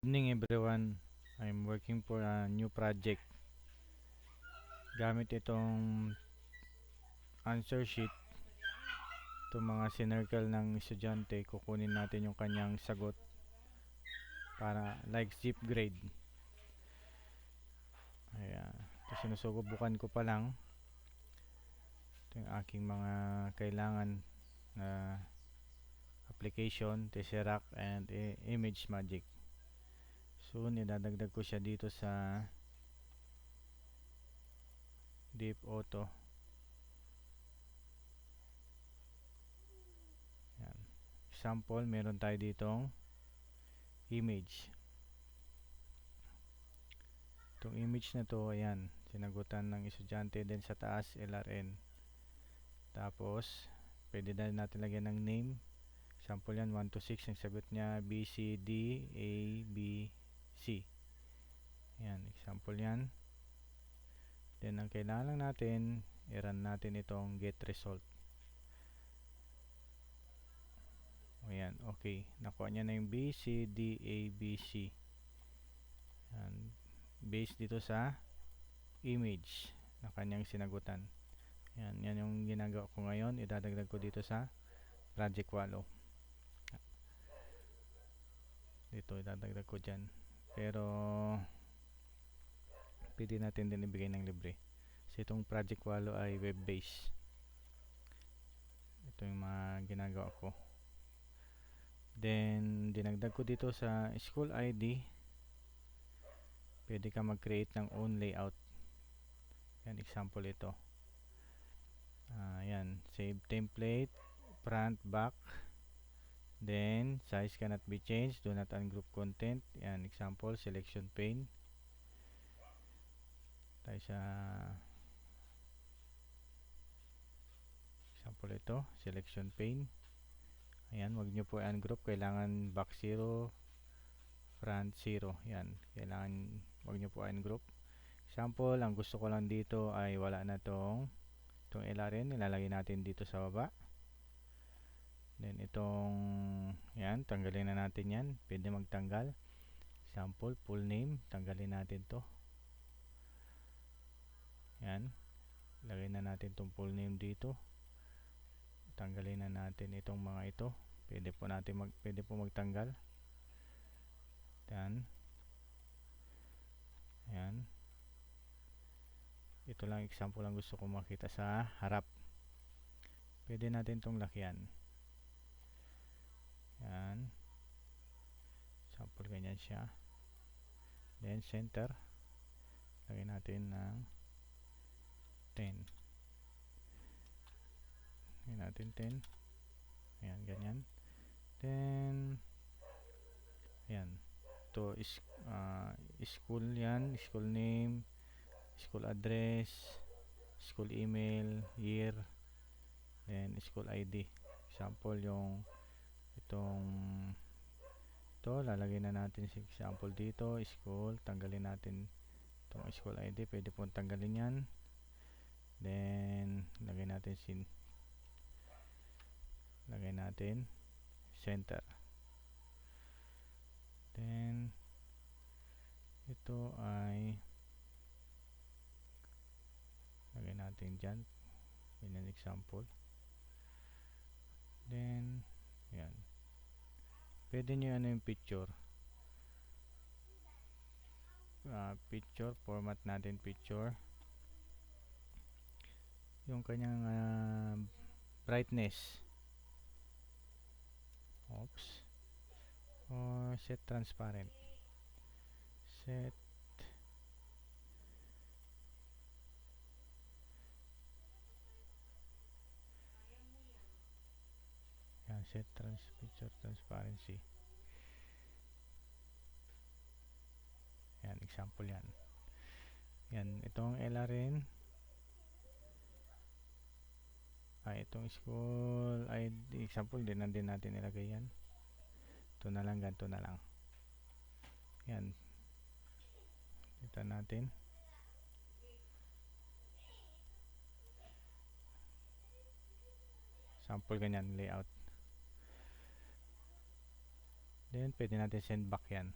Evening everyone. I'm working for a new project. Gamit itong answer sheet, itong mga sinircle ng estudyante, kukunin natin yung kanyang sagot para like zip grade. Ayan. Ito sinusubukan ko pa lang. Ito yung aking mga kailangan na application, Tesseract and Image Magic. So, nidadagdag ko siya dito sa Deep Auto. Ayan. Example, meron tayo ditong image. Itong image na to, ayan, sinagutan ng estudyante, din sa taas LRN. Tapos pwede na natin lagyan ng name. Example yan, 1 to 6. Ang sagot niya B, C, D, A, B, C. Ayan, example yan. Then ang kailangan lang natin, i-run natin itong get result. Ayan, okay, nakuha niya na yung B, C, D, A, B, C. Ayan, based dito sa image na kanyang sinagutan. Yan yung ginagawa ko ngayon. Idadagdag ko dito sa project wallow. Dito idadagdag ko dyan. Pero pwede natin din ibigay ng libre. Kasi itong project wallow ay web based. Ito yung mga ginagawa ko. Then dinagdag ko dito sa school ID. Pwede ka mag-create ng own layout. Yan, example ito. Yan, save template, front, back. Then size cannot be changed, do not ungroup content. Yan, example, selection pane. Tayo sa example ito, selection pane. Ayan, wag nyo po ungroup, kailangan back 0, front 0. Yan, kailangan wag nyo po ungroup. Example, ang gusto ko lang dito ay wala na itong LRN, ilalagay natin dito sa baba. Then itong yan, tanggalin na natin yan. Pwede magtanggal. Example, full name, tanggalin natin to. Yan, lagay na natin itong full name dito. Tanggalin na natin itong mga ito. Pwede po magtanggal. Yan. Yan. Ito lang example lang gusto ko makita sa harap. Pwede natin itong lakyan. Yan. Example ganyan siya. Then center. Lagyan natin ng 10. Lagyan natin 10. Ayan, ganyan. Then ayan. Ito is school yan. School name, school address, school email, year, then school ID. Example yung itong ito, lalagay na natin si example dito, school, tanggalin natin itong school ID, pwede pong tanggalin yan. Then lagay natin center. Then ito ay lagay natin dyan, yan example. Then yan, pwede nyo ano yung picture, picture, format natin picture, yung kanyang brightness, oops, or set transparent, set yan, set picture transparency. Yan, example yan. Yan, itong LRN, itong school ID, example, din natin ilagay yan. Ito na lang, ganito na lang. Yan, ito natin. Sample ganyan, layout. Then, pwede natin send back yan.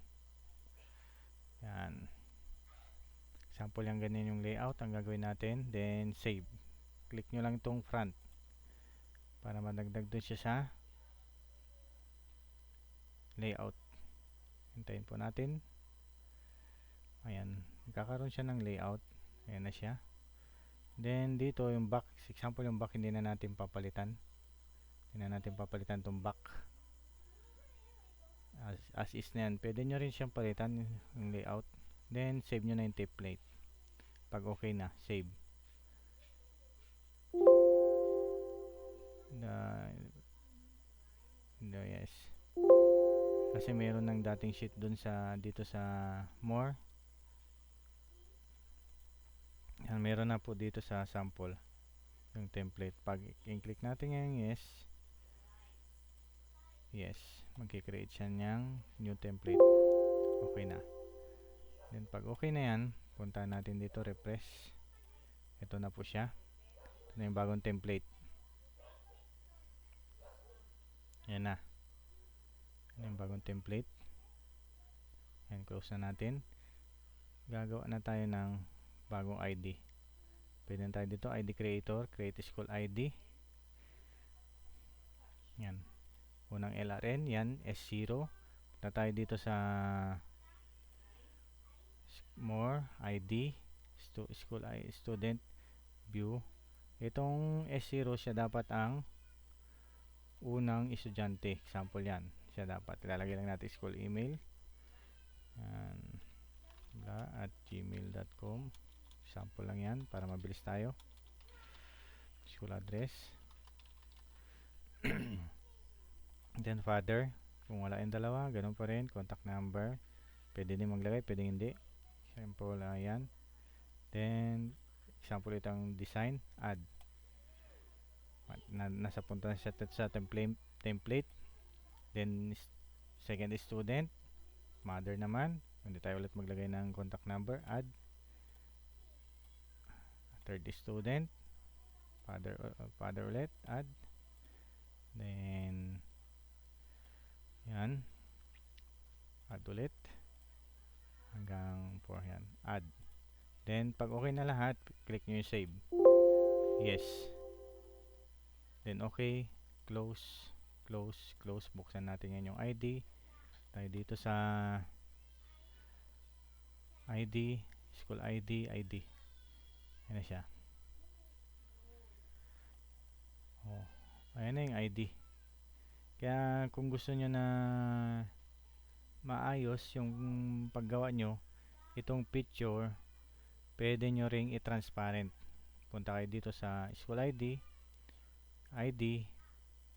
Yan. Sample lang ganyan yung layout ang gagawin natin. Then save. Click nyo lang itong front para madagdag dun siya sa layout. Hintayin po natin. Ayan. Magkakaroon siya ng layout. Ayan na siya. Then dito yung back. Example yung back hindi na natin papalitan. Hindi na natin papalitan itong back. As is na yan. Pwede nyo rin siyang palitan yung layout. Then save nyo na yung template. Pag okay na, save. Yes. Kasi meron ng dating sheet dun sa dito sa more. Yan, meron na po dito sa sample yung template. Pag i-click natin yung yes, magki-create siya ng new template. Okay na. Then pag okay na yan, punta natin dito, refresh. Ito na po siya. Ito na yung bagong template. Yan na. Yan yung bagong template. Yan, close na natin. Gagawa na tayo ng bagong ID. Pwede na tayo dito, ID creator, create school ID. Yan. Unang LRN, yan, S0. Punta tayo dito sa more, ID, school ID, student, view. Itong S0 siya dapat ang unang estudyante. Example yan. Siya dapat. Ilalagay lang natin school email. Yan. At gmail.com. Example lang yan para mabilis tayo. School address. Then father. Kung wala yung dalawa, ganun pa rin. Contact number. Pwede din maglagay, pwede hindi. Example yan. Then example itong design. Add. Nasa punta na siya sa template. Then second student. Mother naman. Hindi tayo ulit maglagay ng contact number. Add. Third student. Father ulit. Add. Then yan. Add ulit. Hanggang 4 yan. Add. Then pag okay na lahat, click nyo yung save. Yes. Then okay. Close. Close. Buksan natin yan yung ID. Tayo dito sa ID. School ID. Yan na siya. Ayan na yung ID. Kaya kung gusto nyo na maayos yung paggawa nyo, itong picture pwede nyo ring i-transparent. Punta kayo dito sa school ID,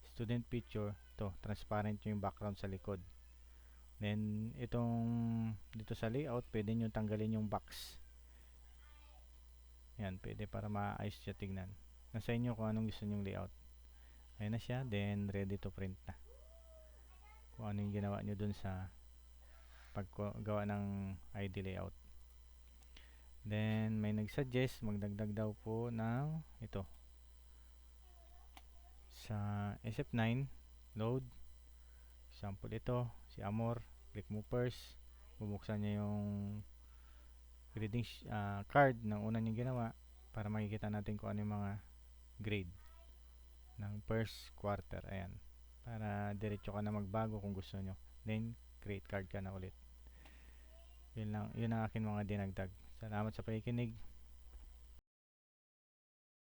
student picture. Ito, transparent yung background sa likod. Then itong dito sa layout, pwede nyo tanggalin yung box. Yan, pwede para maayos siya tignan. Nasa inyo kung anong gusto nyong layout. Ayan na siya, then ready to print na. Kung ano yung ginawa nyo dun sa paggawa ng ID layout. Then may nagsuggest magdagdag daw po ng ito sa SF9 load. Example ito, si Amor. Click mo first, bubuksan niya yung grading card ng una niyang ginawa para makikita natin kung ano yung mga grade ng first quarter. Ayan, para diretso ka na magbago kung gusto nyo. Then create card ka na ulit. Yun lang, yun ang akin mga dinagdag. Salamat sa pakikinig.